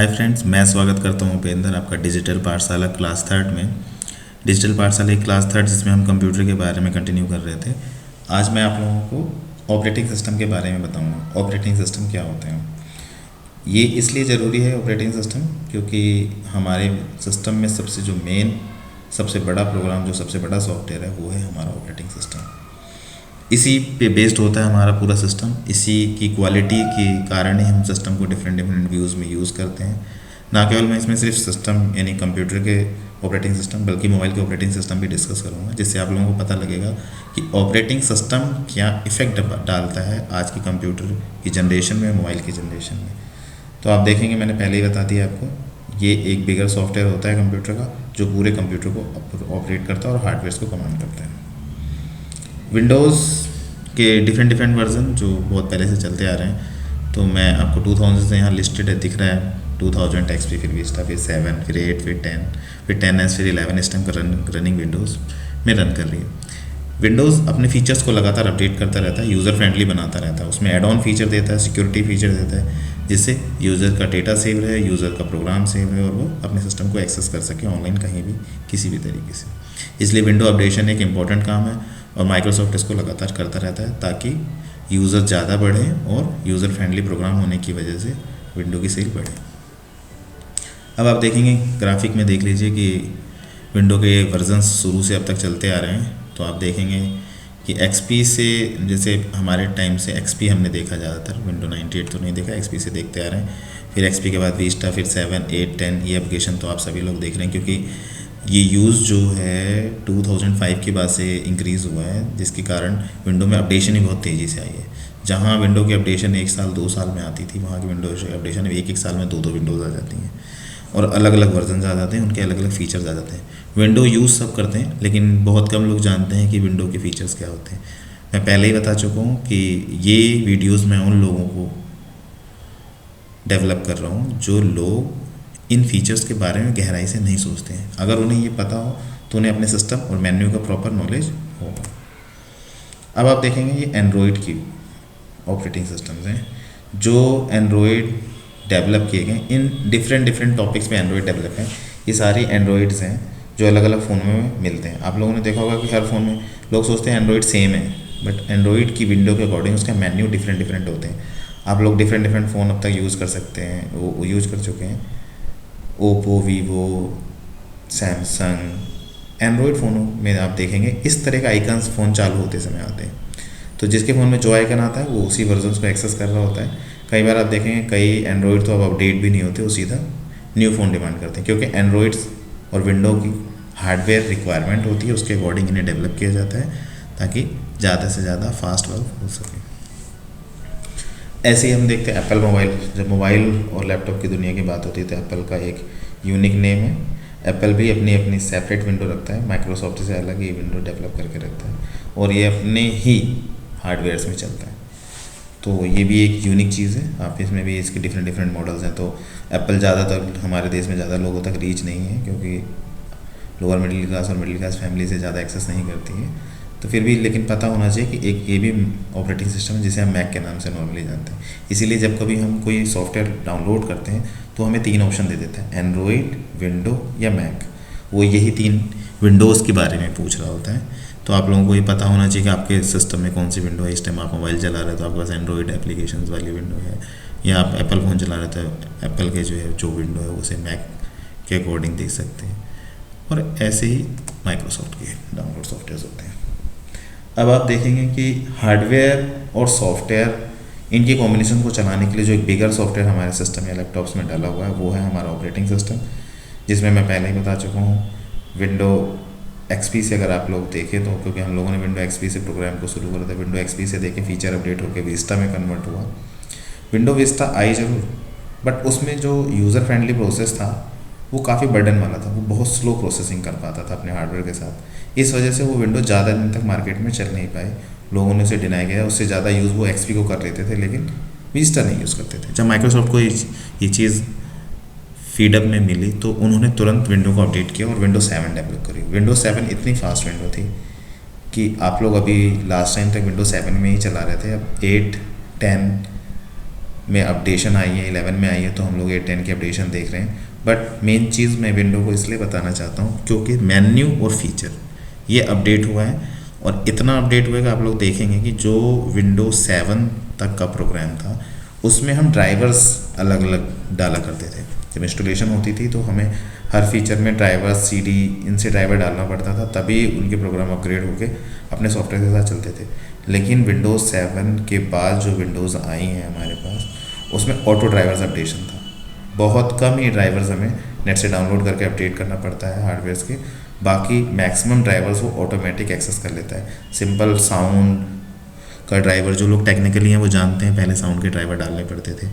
Hi friends, मैं स्वागत करता हूँ उपेंद्र आपका डिजिटल पाठशाला क्लास थर्ड में। डिजिटल पाठशाला एक क्लास थर्ड जिसमें हम कंप्यूटर के बारे में कंटिन्यू कर रहे थे। आज मैं आप लोगों को ऑपरेटिंग सिस्टम के बारे में बताऊँगा। ऑपरेटिंग सिस्टम क्या होते हैं, ये इसलिए ज़रूरी है ऑपरेटिंग सिस्टम क्योंकि हमारे सिस्टम में सबसे जो मेन सबसे बड़ा प्रोग्राम, जो सबसे बड़ा सॉफ्टवेयर है वो है हमारा ऑपरेटिंग सिस्टम। इसी पे बेस्ड होता है हमारा पूरा सिस्टम। इसी की क्वालिटी के कारण ही हम सिस्टम को डिफरेंट डिफरेंट व्यूज़ में यूज़ करते हैं। ना केवल मैं इसमें सिर्फ सिस्टम यानी कंप्यूटर के ऑपरेटिंग सिस्टम बल्कि मोबाइल के ऑपरेटिंग सिस्टम भी डिस्कस करूँगा, जिससे आप लोगों को पता लगेगा कि ऑपरेटिंग सिस्टम क्या इफ़ेक्ट डालता है आज की कंप्यूटर की जनरेशन में, मोबाइल की जनरेशन में। तो आप देखेंगे, मैंने पहले ही बता दिया आपको, ये एक बिगर सॉफ्टवेयर होता है कंप्यूटर का जो पूरे कंप्यूटर को ऑपरेट करता है और हार्डवेयर को कमांड करता है। विंडोज़ के डिफरेंट डिफरेंट वर्जन जो बहुत पहले से चलते आ रहे हैं, तो मैं आपको 2000 से यहाँ लिस्टेड है, दिख रहा है 2000 XP, फिर विस्टा, फिर 7, फिर 8, फिर 10, फिर 10S, फिर 11 इस टाइम का रनिंग विंडोज़ में रन कर रही है। विंडोज़ अपने फीचर्स को लगातार अपडेट करता रहता है, यूज़र फ्रेंडली बनाता रहता है, उसमें एड ऑन फीचर देता है, सिक्योरिटी फीचर देता है, जिससे यूज़र का डेटा सेव रहे, यूज़र का प्रोग्राम सेव रहे और वो अपने सिस्टम को एक्सेस कर सके ऑनलाइन कहीं भी किसी भी तरीके से। इसलिए विंडो अपडेशन एक इम्पॉर्टेंट काम है और माइक्रोसॉफ्ट इसको लगातार करता रहता है ताकि यूज़र ज़्यादा बढ़े और यूज़र फ्रेंडली प्रोग्राम होने की वजह से विंडो की सेल बढ़े। अब आप देखेंगे ग्राफिक में, देख लीजिए कि विंडो के वर्जन्स शुरू से अब तक चलते आ रहे हैं। तो आप देखेंगे कि XP से, जैसे हमारे टाइम से XP हमने देखा ज़्यादातर, विंडो 98 तो नहीं देखा, XP से देखते आ रहे हैं। फिर XP के बाद विस्टा, फिर 7, 8, 10, ये एप्लीकेशन तो आप सभी लोग देख रहे हैं क्योंकि ये यूज़ जो है 2005 के बाद से इंक्रीज़ हुआ है, जिसके कारण विंडो में अपडेशन ही बहुत तेज़ी से आई है। जहाँ विंडो की अपडेशन 1 साल 2 साल में आती थी, वहाँ की विंडो अपडेशन 1 साल में 2 विंडोज़ आ जाती हैं और अलग अलग वर्जन आ जाते हैं, उनके अलग अलग फ़ीचर्स आ जाते हैं। विंडो यूज़ सब करते हैं लेकिन बहुत कम लोग जानते हैं कि विंडो के फ़ीचर्स क्या होते हैं। मैं पहले ही बता चुका हूँ कि ये वीडियोज़ मैं उन लोगों को डेवलप कर रहा हूँ जो लोग इन फीचर्स के बारे में गहराई से नहीं सोचते हैं। अगर उन्हें ये पता हो तो उन्हें अपने सिस्टम और मेन्यू का प्रॉपर नॉलेज होगा। अब आप देखेंगे ये एंड्रॉयड की ऑपरेटिंग सिस्टम्स हैं जो एंड्रॉयड डेवलप किए गए, इन डिफरेंट डिफरेंट टॉपिक्स पे एंड्रॉयड डेवलप हैं। ये सारी एंड्रॉयड्स हैं जो अलग अलग फ़ोन में मिलते हैं। आप लोगों ने देखा होगा कि हर फ़ोन में लोग सोचते हैं एंड्रॉयड सेम है, बट एंड्रॉयड की विंडो के अकॉर्डिंग उसका मेन्यू डिफरेंट डिफरेंट होते हैं। आप लोग डिफरेंट डिफरेंट फ़ोन अब तक यूज़ कर सकते हैं, वो यूज़ कर चुके हैं। ओप्पो, वीवो, सैमसंग, एंड्रॉयड फ़ोनों में आप देखेंगे इस तरह का आइकन्स फ़ोन चालू होते समय आते हैं। तो जिसके फ़ोन में जो आइकन आता है वो उसी वर्जन को एक्सेस कर रहा होता है। कई बार आप देखेंगे कई एंड्रॉयड तो अब अपडेट भी नहीं होते, वो सीधा न्यू फ़ोन डिमांड करते हैं क्योंकि एंड्रॉयड्स और विंडो की हार्डवेयर रिक्वायरमेंट होती है, उसके अकॉर्डिंग इन्हें डेवलप किया जाता है ताकि ज़्यादा से ज़्यादा फास्ट वर्क हो सके। ऐसे ही हम देखते हैं एप्पल मोबाइल। जब मोबाइल और लैपटॉप की दुनिया की बात होती है तो एप्पल का एक यूनिक नेम है। एप्पल भी अपनी अपनी सेपरेट विंडो रखता है, माइक्रोसॉफ्ट से अलग ये विंडो डेवलप करके रखता है और ये अपने ही हार्डवेयर्स में चलता है। तो ये भी एक यूनिक चीज़ है। आप इसमें भी इसके डिफरेंट डिफरेंट मॉडल्स हैं। तो एप्पल ज़्यादातर हमारे देश में ज़्यादा लोगों तक रीच नहीं है क्योंकि लोअर मिडिल क्लास और मिडिल क्लास फैमिली से ज़्यादा एक्सेस नहीं करती है। तो फिर भी लेकिन पता होना चाहिए कि एक ये भी ऑपरेटिंग सिस्टम है जिसे हम मैक के नाम से नॉर्मली जानते हैं। इसीलिए जब कभी हम कोई सॉफ्टवेयर डाउनलोड करते हैं तो हमें 3 ऑप्शन दे देता है, एंड्रॉयड, विंडो या मैक। वो यही 3 विंडोज़ के बारे में पूछ रहा होता है। तो आप लोगों को ये पता होना चाहिए कि आपके सिस्टम में कौन सी विंडो है। इस टाइम आप मोबाइल चला रहे हो तो आपके पास एंड्रॉयड एप्लीकेशंस वाली विंडो है, या आप एप्पल फ़ोन चला रहे तो एप्पल के जो विंडो है उसे मैक के अकॉर्डिंग देख सकते हैं। और ऐसे ही माइक्रोसॉफ्ट के डाउनलोड सॉफ्टवेयर होते हैं। अब आप देखेंगे कि हार्डवेयर और सॉफ्टवेयर, इनके कॉम्बिनेशन को चलाने के लिए जो एक बिगर सॉफ्टवेयर हमारे सिस्टम या लैपटॉप्स में डाला हुआ है वो है हमारा ऑपरेटिंग सिस्टम, जिसमें मैं पहले ही बता चुका हूँ। विंडो XP से अगर आप लोग देखें तो, क्योंकि हम लोगों ने विंडो XP से प्रोग्राम को शुरू करा था, विंडो XP से देखें फीचर अपडेट होकर विस्टा में कन्वर्ट हुआ। विंडो विस्टा आई जरूर, बट उसमें जो यूज़र फ्रेंडली प्रोसेस था वो काफ़ी बर्डन वाला था, वो बहुत स्लो प्रोसेसिंग कर पाता था अपने हार्डवेयर के साथ। इस वजह से वो विंडो ज़्यादा दिन तक मार्केट में चल नहीं पाए, लोगों ने उसे डिनाई किया। उससे ज़्यादा यूज़ वो XP को कर लेते थे लेकिन विस्टा नहीं यूज़ करते थे। जब माइक्रोसॉफ्ट को ये चीज़ फीडअप में मिली तो उन्होंने तुरंत विंडो को अपडेट किया और विंडो 7 डेवलप करी। विंडो 7 इतनी फास्ट विंडो थी कि आप लोग अभी लास्ट टाइम तक विंडो 7 में ही चला रहे थे। अब 8, 10 में अपडेशन आई है, 11 में आई है, तो हम लोग 8-10 की अपडेशन देख रहे हैं। बट मेन चीज़ मैं विंडो को इसलिए बताना चाहता हूँ क्योंकि मेन्यू और फीचर ये अपडेट हुआ है, और इतना अपडेट हुआ है कि आप लोग देखेंगे कि जो विंडो 7 तक का प्रोग्राम था उसमें हम ड्राइवर्स अलग अलग डाला करते थे। जब इंस्टॉलेशन होती थी तो हमें हर फीचर में ड्राइवर्स, CD इनसे ड्राइवर डालना पड़ता था, तभी उनके प्रोग्राम अपग्रेड होके अपने सॉफ्टवेयर के साथ चलते थे। लेकिन विंडोज़ 7 के बाद जो विंडोज़ आई हैं हमारे पास, उसमें ऑटो ड्राइवर्स अपडेशन था। बहुत कम ही ड्राइवर्स हमें नेट से डाउनलोड करके अपडेट करना पड़ता है हार्डवेयर के, बाकी मैक्सिमम ड्राइवर्स वो ऑटोमेटिक एक्सेस कर लेता है। सिंपल साउंड का ड्राइवर, जो लोग टेक्निकली हैं वो जानते हैं, पहले साउंड के ड्राइवर डालने पड़ते थे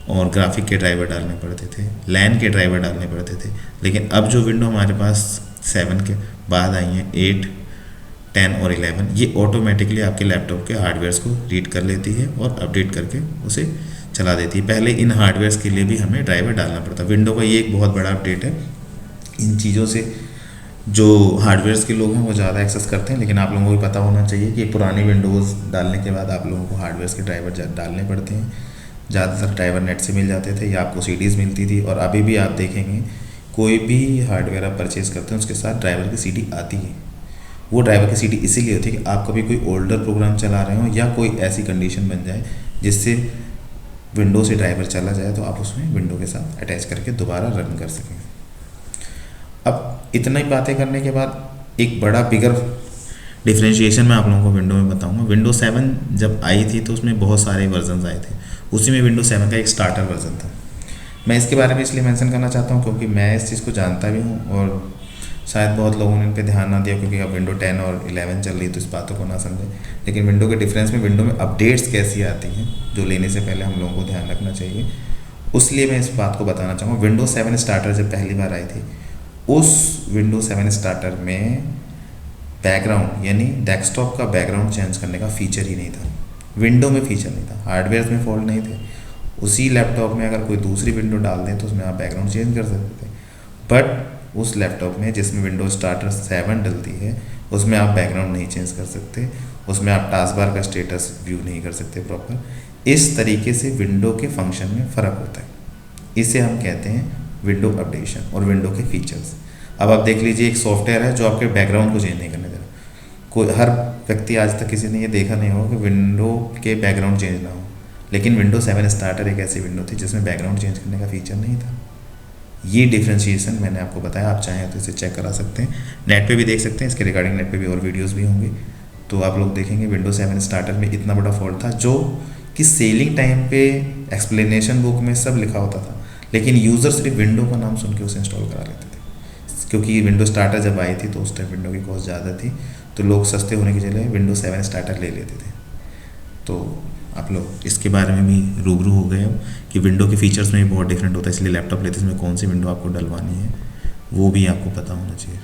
और ग्राफिक के ड्राइवर डालने पड़ते थे, लैन के ड्राइवर डालने पड़ते थे। लेकिन अब जो विंडो हमारे पास 7 के बाद आई हैं, 8, 10 और 11, ये ऑटोमेटिकली आपके लैपटॉप के हार्डवेयर्स को रीड कर लेती है और अपडेट करके उसे चला देती है। पहले इन हार्डवेयर्स के लिए भी हमें ड्राइवर डालना पड़ता। विंडो का ये एक बहुत बड़ा अपडेट है। इन चीज़ों से जो हार्डवेयर्स के लोग हैं वो ज़्यादा एक्सेस करते हैं, लेकिन आप लोगों को भी पता होना चाहिए कि पुरानी विंडोज़ डालने के बाद आप लोगों को हार्डवेयर्स के ड्राइवर डालने पड़ते हैं। ज़्यादातर ड्राइवर नेट से मिल जाते थे या आपको CDs मिलती थी, और अभी भी आप देखेंगे कोई भी हार्डवेयर आप परचेज़ करते हैं उसके साथ ड्राइवर की CD आती है। वो ड्राइवर की CD इसीलिए होती है कि आप कभी कोई ओल्डर प्रोग्राम चला रहे हो या कोई ऐसी कंडीशन बन जाए जिससे विंडो से ड्राइवर चला जाए, तो आप उसमें विंडो के साथ अटैच करके दोबारा रन कर सकें। अब इतना ही बातें करने के बाद एक बड़ा बिगर डिफ्रेंशिएशन मैं आप लोगों को विंडो में बताऊंगा। विंडो 7 जब आई थी तो उसमें बहुत सारे वर्जन्स आए थे, उसी में विंडो 7 का एक स्टार्टर वर्जन था। मैं इसके बारे में इसलिए मेंशन करना चाहता हूं क्योंकि मैं इस चीज़ को जानता भी हूं, और शायद बहुत लोगों ने इन पर ध्यान ना दिया क्योंकि अब विंडो 10 और 11 चल रही है तो इस बातों को ना समझे। लेकिन विंडो के डिफरेंस में विंडो में अपडेट्स कैसी आती हैं जो लेने से पहले हम लोगों को ध्यान रखना चाहिए, उसलिए मैं इस बात को बताना चाहूँगा। विंडो 7 स्टार्टर जब पहली बार आई थी, उस विंडो 7 स्टार्टर में बैकग्राउंड यानी डेस्कटॉप का बैकग्राउंड चेंज करने का फीचर ही नहीं था। विंडो में फीचर नहीं था, हार्डवेयर में फॉल्ट नहीं थे। उसी लैपटॉप में अगर कोई दूसरी विंडो डाल दें तो उसमें आप बैकग्राउंड चेंज कर सकते थे, बट उस लैपटॉप में जिसमें विंडो स्टार्टर 7 डलती है उसमें आप बैकग्राउंड नहीं चेंज कर सकते, उसमें आप टास्क बार का स्टेटस व्यू नहीं कर सकते प्रॉपर। इस तरीके से विंडो के फंक्शन में फ़र्क होता है, इसे हम कहते हैं विंडो अपडेशन और विंडो के फीचर्स। अब आप देख लीजिए, एक सॉफ्टवेयर है जो आपके बैकग्राउंड को चेंज नहीं करने दे रहा। कोई हर व्यक्ति आज तक किसी ने ये देखा नहीं होगा कि विंडो के बैकग्राउंड चेंज ना हो, लेकिन विंडो 7 स्टार्टर एक ऐसी विंडो थी जिसमें बैकग्राउंड चेंज करने का फीचर नहीं था। ये डिफ्रेंशिएशन मैंने आपको बताया, आप चाहें तो इसे चेक करा सकते हैं, नेट पे भी देख सकते हैं, इसके रिगार्डिंग नेट पे भी और वीडियोस भी होंगे, तो आप लोग देखेंगे विंडो 7 स्टार्टर में इतना बड़ा फॉल्ट था जो कि सेलिंग टाइम पे एक्सप्लेनेशन बुक में सब लिखा होता था, लेकिन यूज़र सिर्फ विंडो का नाम सुन के उसे इंस्टॉल करा लेते थे। क्योंकि विंडो स्टार्टर जब आई थी तो उस टाइम विंडो की कॉस्ट ज़्यादा थी, तो लोग सस्ते होने की जगह विंडो 7 स्टार्टर ले लेते थे। तो आप लोग इसके बारे में भी रूबरू हो गए अब कि विंडो के फीचर्स में भी बहुत डिफरेंट होता है, इसलिए लैपटॉप लेते समय कौन सी विंडो आपको डलवानी है वो भी आपको पता होना चाहिए।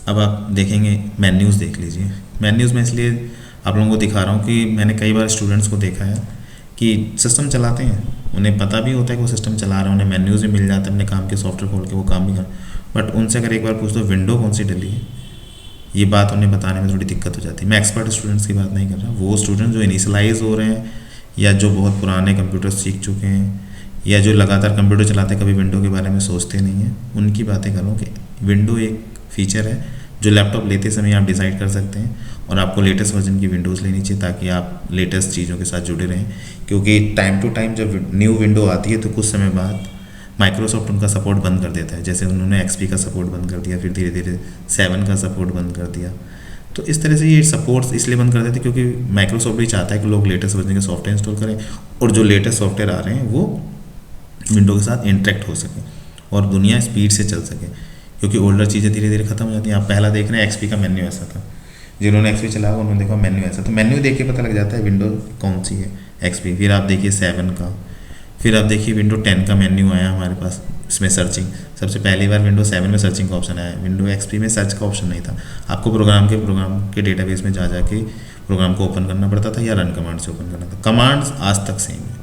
अब आप देखेंगे मेन्यूज़, देख लीजिए। मेन्यूज़ में इसलिए आप लोगों को दिखा रहा हूँ कि मैंने कई बार स्टूडेंट्स को देखा है कि सिस्टम चलाते हैं, उन्हें पता भी होता है कि वो सिस्टम चला रहे हैं, उन्हें मेन्यूज़ भी मिल जाते हैं अपने काम के सॉफ्टवेयर खोल के वो काम भी कर, बट उनसे अगर एक बार पूछ दो विंडो कौन सी डली है, ये बात उन्हें बताने में थोड़ी दिक्कत हो जाती है। मैं एक्सपर्ट स्टूडेंट्स की बात नहीं कर रहा, वो स्टूडेंट जो इनिशियलाइज हो रहे हैं या जो बहुत पुराने कंप्यूटर सीख चुके हैं या जो लगातार कंप्यूटर चलाते कभी विंडो के बारे में सोचते नहीं हैं, उनकी बातें कर रहा हूँ कि विंडो एक फीचर है जो लैपटॉप लेते समय आप डिसाइड कर सकते हैं, और आपको लेटेस्ट वर्जन की विंडोज़ लेनी चाहिए ताकि आप लेटेस्ट चीज़ों के साथ जुड़े रहें। क्योंकि टाइम टू टाइम जब न्यू विंडो आती है तो कुछ समय बाद माइक्रोसॉफ्ट उनका सपोर्ट बंद कर देता है, जैसे उन्होंने XP का सपोर्ट बंद कर दिया, फिर धीरे धीरे 7 का सपोर्ट बंद कर दिया। तो इस तरह से ये सपोर्ट्स इसलिए बंद कर देते क्योंकि माइक्रोसॉफ्ट भी चाहता है कि लोग लेटेस्ट वर्जन के सॉफ्टवेयर इंस्टॉल करें और जो लेटेस्ट सॉफ्टवेयर आ रहे हैं वो विंडो के साथ इंटरेक्ट हो सके और दुनिया स्पीड से चल सके, क्योंकि ओल्डर चीज़ें धीरे धीरे खत्म हो जाती हैं। आप पहला देख रहे हैं XP का मेन्यू ऐसा था, जिन्होंने XP चलाया उन्होंने देखा मेन्यू ऐसा, तो मेन्यू देख के पता लग जाता है विंडो कौन सी है XP। फिर आप देखिए 7 का, फिर आप देखिए विंडो 10 का मेन्यू आया हमारे पास, इसमें सर्चिंग, सबसे पहली बार विंडो 7 में सर्चिंग का ऑप्शन आया। विंडो XP में सर्च का ऑप्शन नहीं था, आपको प्रोग्राम के डेटाबेस में जा के प्रोग्राम को ओपन करना पड़ता था या रन कमांड से ओपन करना था। कमांड्स आज तक सेम है,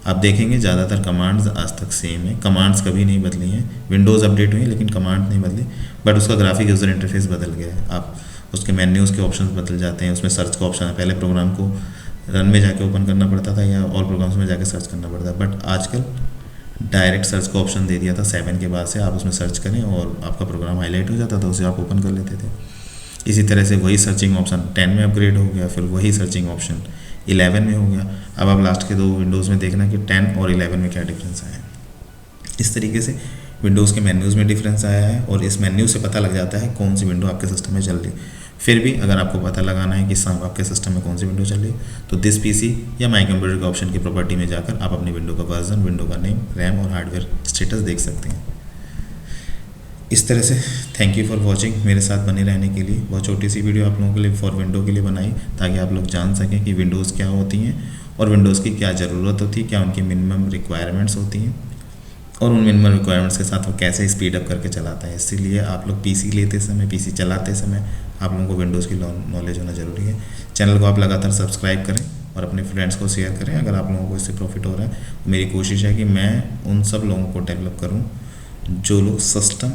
आप देखेंगे ज़्यादातर कमांड्स आज तक सेम है, कमांड्स कभी नहीं बदली हैं। विंडोज़ अपडेट हुई है लेकिन कमांड नहीं बदली, बट उसका ग्राफिक यूज़र इंटरफेस बदल गया है। आप उसके मेन्यूज़ के ऑप्शंस बदल जाते हैं, उसमें सर्च का ऑप्शन है, पहले प्रोग्राम को रन में जाके ओपन करना पड़ता था या ऑल प्रोग्राम्स में जाके सर्च करना पड़ता था। बट आजकल डायरेक्ट सर्च का ऑप्शन दे दिया था 7 के बाद से, आप उसमें सर्च करें और आपका प्रोग्राम हाईलाइट हो जाता था, उसे आप ओपन कर लेते थे। इसी तरह से वही सर्चिंग ऑप्शन 10 में अपग्रेड हो गया, फिर वही सर्चिंग ऑप्शन 11 में हो गया। अब आप लास्ट के 2 विंडोज़ में देखना कि 10 और 11 में क्या डिफरेंस आया है। इस तरीके से विंडोज़ के मेन्यूज़ में डिफरेंस आया है और इस मेन्यू से पता लग जाता है कौन सी विंडो आपके सिस्टम में चल रही है। फिर भी अगर आपको पता लगाना है कि आपके सिस्टम में कौन सी विंडो चल रही है, तो दिस पीसी या माई कंप्यूटर के ऑप्शन की प्रॉपर्टी में जाकर आप अपनी विंडो का वर्जन, विंडो का नेम, रैम और हार्डवेयर स्टेटस देख सकते हैं। इस तरह से थैंक यू फॉर वॉचिंग। मेरे साथ बने रहने के लिए। बहुत छोटी सी वीडियो आप लोगों के लिए फॉर विंडो के लिए बनाई, ताकि आप लोग जान सकें कि विंडोज़ क्या होती हैं और विंडोज़ की क्या ज़रूरत होती है, क्या उनकी मिनिमम रिक्वायरमेंट्स होती हैं और उन मिनिमम रिक्वायरमेंट्स के साथ वो कैसे स्पीड अप करके चलाता है। इसीलिए आप लोग पीसी लेते समय, पीसी चलाते समय आप लोगों को विंडोज़ की नॉलेज होना ज़रूरी है। चैनल को आप लगातार सब्सक्राइब करें और अपने फ्रेंड्स को शेयर करें। अगर आप लोगों को इससे प्रॉफिट हो रहा है, मेरी कोशिश है कि मैं उन सब लोगों को डेवलप करूँ जो लोग सिस्टम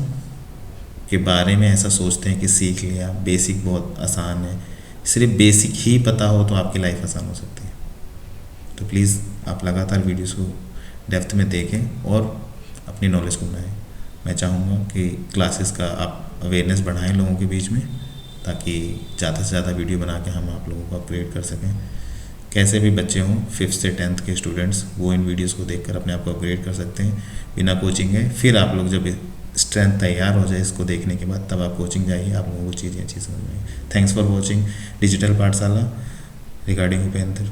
के बारे में ऐसा सोचते हैं कि सीख लिया, बेसिक बहुत आसान है, सिर्फ बेसिक ही पता हो तो आपकी लाइफ आसान हो सकती है। तो प्लीज़ आप लगातार वीडियोस को डेप्थ में देखें और अपनी नॉलेज को बढ़ाएं। मैं चाहूँगा कि क्लासेस का आप अवेयरनेस बढ़ाएं लोगों के बीच में, ताकि ज़्यादा से ज़्यादा वीडियो बना के हम आप लोगों को अपग्रेड कर सकें। कैसे भी बच्चे हों, 5th से 10th के स्टूडेंट्स, वो इन वीडियोस को देखकर अपने आप को अपग्रेड कर सकते हैं बिना कोचिंग के। फिर आप लोग जब स्ट्रेंथ तैयार हो जाए इसको देखने के बाद, तब आप कोचिंग जाइए, आप लोगों को चीज़ें अच्छी समझ में आएगी। थैंक्स फॉर वॉचिंग डिजिटल पाठशाला रिगार्डिंग उपेंद्र।